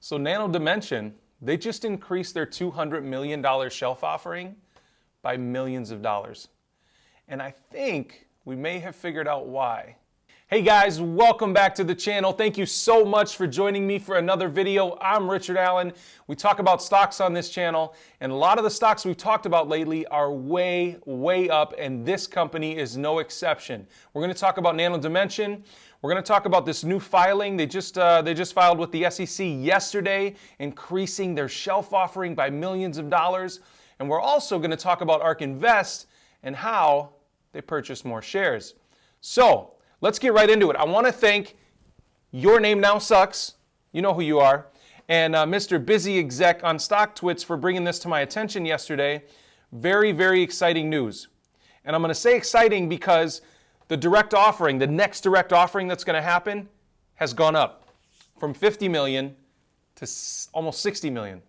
So Nano Dimension, they just increased their $200 million shelf offering by millions of dollars. And I think we may have figured out why. Hey guys, welcome back to the channel. Thank you so much for joining me for another video. I'm Richard Allen. We talk about stocks on this channel, and a lot of the stocks we've talked about lately are way up, and this company is no exception. We're going to talk about Nano Dimension. We're going to talk about this new filing. They just filed with the SEC yesterday, increasing their shelf offering by millions of dollars. And we're also going to talk about Ark Invest and how they purchased more shares. So let's get right into it. I want to thank Your Name Now Sucks, you know who you are, and Mr. Busy Exec on StockTwits for bringing this to my attention yesterday. Very exciting news. And I'm going to say exciting because the direct offering, the next direct offering that's going to happen, has gone up from 50 million to almost 60 million.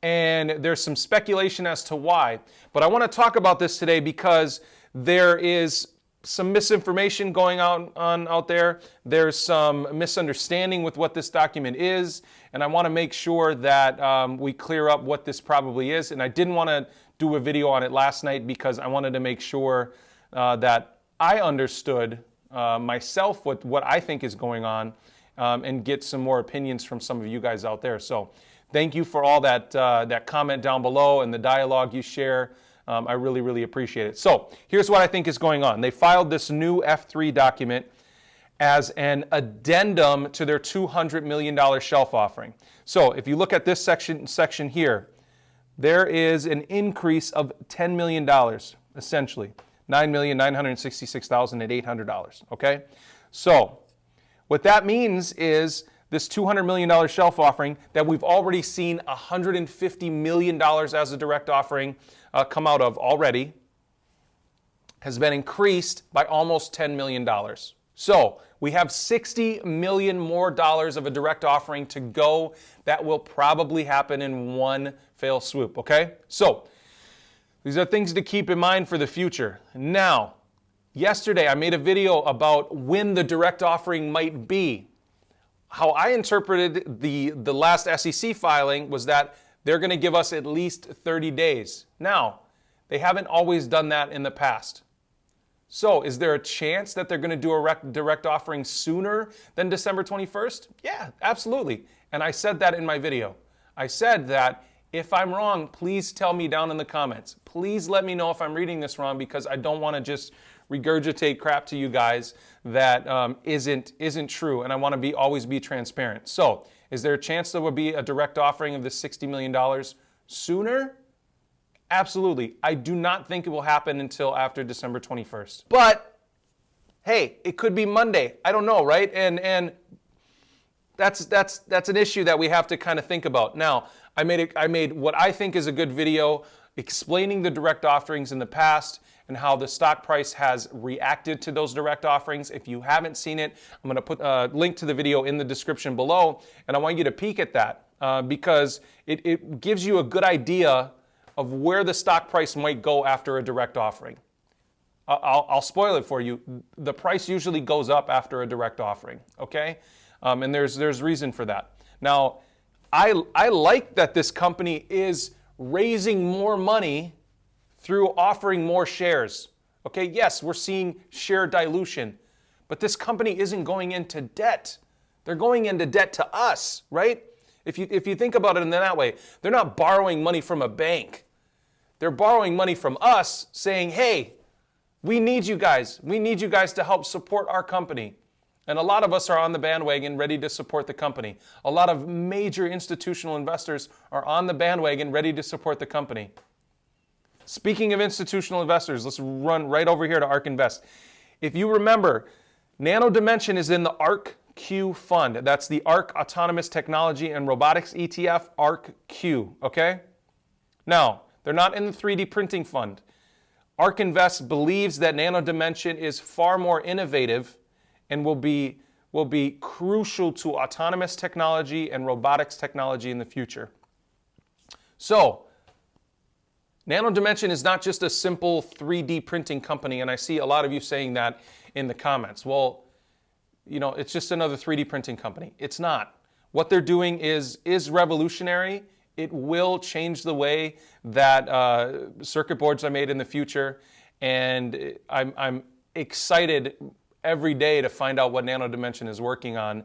And there's some speculation as to why. But I want to talk about this today because there is some misinformation going on out there. There's some misunderstanding with what this document is. And I want to make sure that we clear up what this probably is. And I didn't want to do a video on it last night because I wanted to make sure that I understood myself what I think is going on and get some more opinions from some of you guys out there. So thank you for all that comment down below and the dialogue you share. I really appreciate it. So here's what I think is going on. They filed this new F3 document as an addendum to their $200 million shelf offering. So if you look at this section here, there is an increase of $10 million, essentially. $9,966,800, okay? So what that means is this $200 million shelf offering that we've already seen $150 million as a direct offering come out of already has been increased by almost $10 million. So we have $60 million more of a direct offering to go. That will probably happen in one fell swoop, okay? So these are things to keep in mind for the future. Now, yesterday I made a video about when the direct offering might be. How I interpreted the last SEC filing was that they're going to give us at least 30 days. Now, they haven't always done that in the past. So is there a chance that they're going to do a direct offering sooner than December 21st? Yeah, absolutely. And I said that in my video. I said that if I'm wrong, please tell me down in the comments. Please let me know if I'm reading this wrong because I don't want to just regurgitate crap to you guys that isn't true, and I want to always be transparent. So, is there a chance there will be a direct offering of this $60 million sooner? Absolutely. I do not think it will happen until after December 21st. But hey, it could be Monday. I don't know, right? And that's an issue that we have to kind of think about. Now, I made what I think is a good video explaining the direct offerings in the past and how the stock price has reacted to those direct offerings. If you haven't seen it, I'm going to put a link to the video in the description below, and I want you to peek at that because it gives you a good idea of where the stock price might go after a direct offering. I'll spoil it for you. The price usually goes up after a direct offering, okay? And there's reason for that. Now, I like that this company is raising more money through offering more shares. Okay, yes, we're seeing share dilution, but this company isn't going into debt. They're going into debt to us, right? If you think about it in that way, they're not borrowing money from a bank. They're borrowing money from us saying, hey, we need you guys. We need you guys to help support our company. And a lot of us are on the bandwagon ready to support the company. A lot of major institutional investors are on the bandwagon ready to support the company. Speaking of institutional investors, let's run right over here to Ark Invest. If you remember, Nano Dimension is in the Ark Q fund. That's the Ark Autonomous Technology and Robotics ETF, Ark Q, okay? Now, they're not in the 3D printing fund. Ark Invest believes that Nano Dimension is far more innovative and will be crucial to autonomous technology and robotics technology in the future. So, Nano Dimension is not just a simple 3D printing company, and I see a lot of you saying that in the comments. Well, you know, it's just another 3D printing company. It's not. What they're doing is revolutionary. It will change the way that circuit boards are made in the future, and I'm excited every day to find out what Nano Dimension is working on,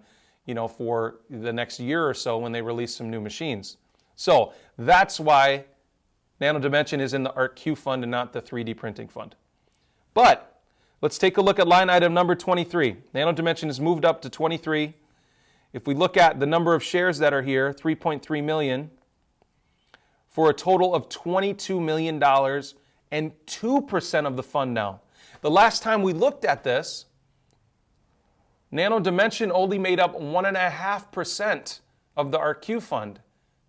for the next year or so when they release some new machines. So that's why Nano Dimension is in the Ark Q fund and not the 3D printing fund. But let's take a look at line item number 23. Nano Dimension has moved up to 23. If we look at the number of shares that are here, 3.3 million, for a total of $22 million and 2% of the fund now. The last time we looked at this, Nano Dimension only made up 1.5% of the Ark Q fund.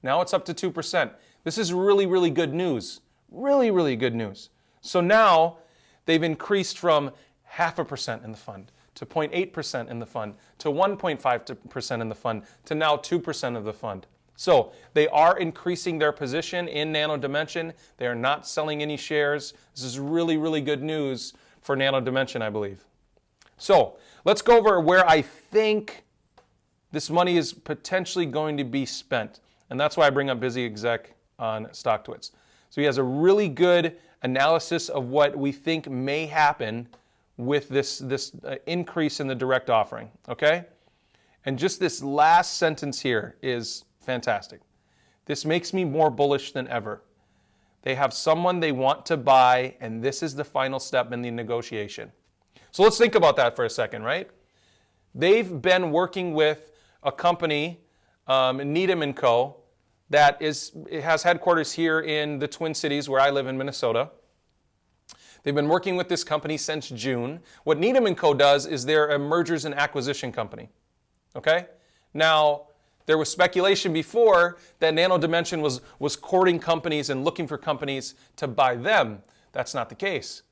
Now it's up to 2%. This is really, really good news. Really, really good news. So now they've increased from 0.5% in the fund to 0.8% in the fund to 1.5% in the fund to now 2% of the fund. So they are increasing their position in Nano Dimension. They are not selling any shares. This is really, really good news for Nano Dimension, I believe. So let's go over where I think this money is potentially going to be spent. And that's why I bring up Busy Exec on StockTwits. So he has a really good analysis of what we think may happen with this increase in the direct offering, okay? And just this last sentence here is fantastic. This makes me more bullish than ever. They have someone they want to buy, and this is the final step in the negotiation. So let's think about that for a second, right? They've been working with a company, Needham & Co., that has headquarters here in the Twin Cities, where I live in Minnesota. They've been working with this company since June. What Needham & Co. does is they're a mergers and acquisition company, okay? Now, there was speculation before that Nano Dimension was courting companies and looking for companies to buy them. That's not the case.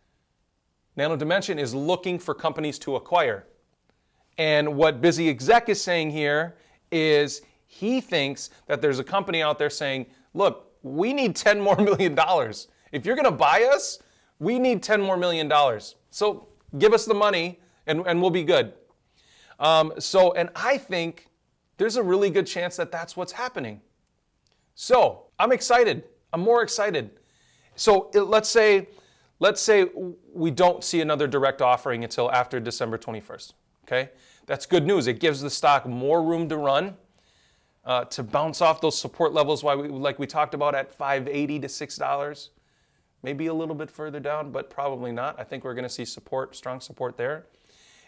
Nano Dimension is looking for companies to acquire. And what Busy Exec is saying here is he thinks that there's a company out there saying, look, we need $10 more million. If you're going to buy us, we need $10 more million. So give us the money and we'll be good. And I think there's a really good chance that that's what's happening. So I'm excited. I'm more excited. So let's say we don't see another direct offering until after December 21st. Okay, that's good news. It gives the stock more room to run, to bounce off those support levels, like we talked about at $5.80 to $6. Maybe a little bit further down, but probably not. I think we're going to see support, strong support there.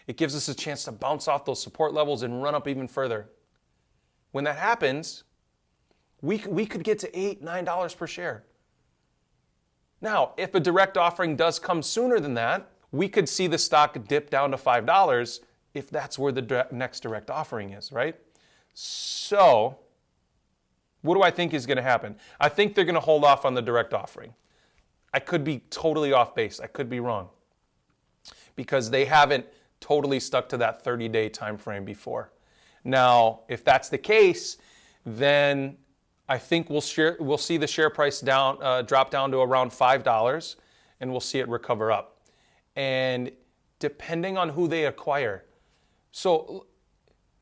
It gives us a chance to bounce off those support levels and run up even further. When that happens, we could get to $8, $9 per share. Now, if a direct offering does come sooner than that, we could see the stock dip down to $5 if that's where the next direct offering is, right? So, what do I think is going to happen? I think they're going to hold off on the direct offering. I could be totally off base. I could be wrong. Because they haven't totally stuck to that 30-day time frame before. Now, if that's the case, then I think we'll see the share price drop down to around $5, and we'll see it recover up. And depending on who they acquire. So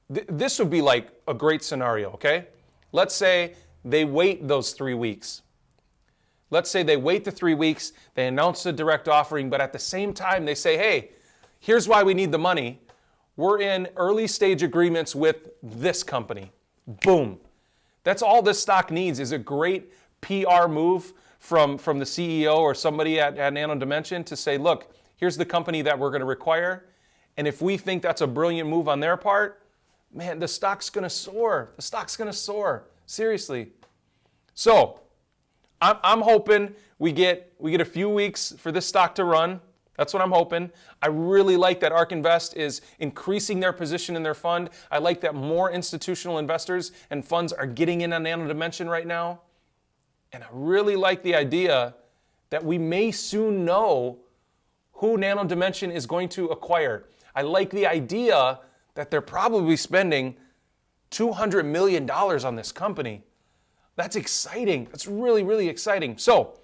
this would be like a great scenario, okay? Let's say they wait those 3 weeks. Let's say they wait the 3 weeks, they announce the direct offering, but at the same time they say, hey, here's why we need the money. We're in early stage agreements with this company. Boom. That's all this stock needs, is a great PR move from the CEO or somebody at Nano Dimension to say, look, here's the company that we're going to require. And if we think that's a brilliant move on their part, man, the stock's going to soar. The stock's going to soar. Seriously. So I'm hoping we get a few weeks for this stock to run. That's what I'm hoping. I really like that Ark Invest is increasing their position in their fund. I like that more institutional investors and funds are getting in on Nano Dimension right now. And I really like the idea that we may soon know who Nano Dimension is going to acquire. I like the idea that they're probably spending $200 million on this company. That's exciting. That's really, really exciting. So,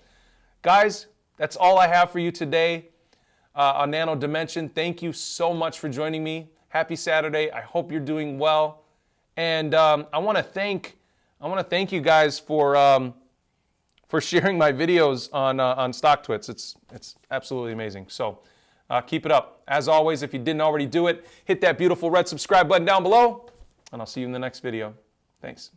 guys, that's all I have for you today on Nano Dimension. Thank you so much for joining me. Happy Saturday. I hope you're doing well. And I want to thank you guys for sharing my videos on StockTwits. It's absolutely amazing. So keep it up. As always, if you didn't already do it, hit that beautiful red subscribe button down below, and I'll see you in the next video. Thanks.